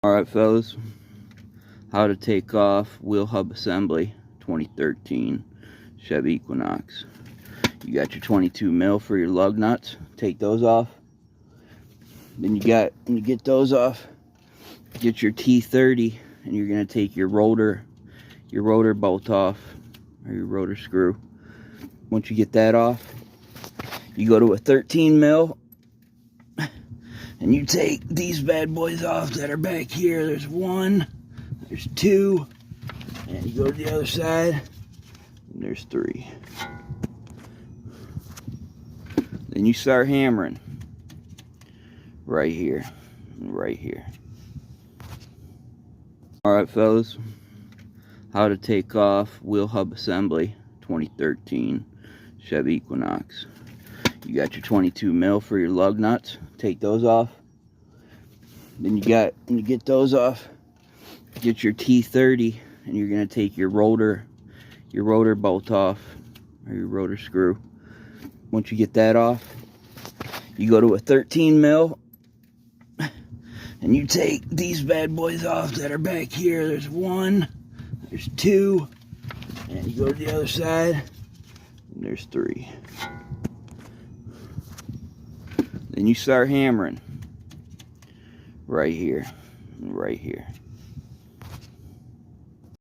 Alright fellas, how to take off wheel hub assembly 2013 Chevy Equinox. You got your 22 mil for your lug nuts, take those off. Then when you get those off, get your T30 and you're going to take your rotor bolt off, or your rotor screw. Once you get that off, you go to a 13 mil and you take these bad boys off that are back here. There's one, there's two, and you go to the other side, and there's three. Then you start hammering right here and right here. Alright fellas, how to take off wheel hub assembly 2013 Chevy Equinox. You got your 22 mil for your lug nuts, take those off. Then when you get those off, get your T30 and you're going to take your rotor bolt off, or your rotor screw. Once you get that off, you go to a 13 mil and you take these bad boys off that are back here. There's one, there's two, and you go to the other side, and there's three. Then you start hammering right here and right here.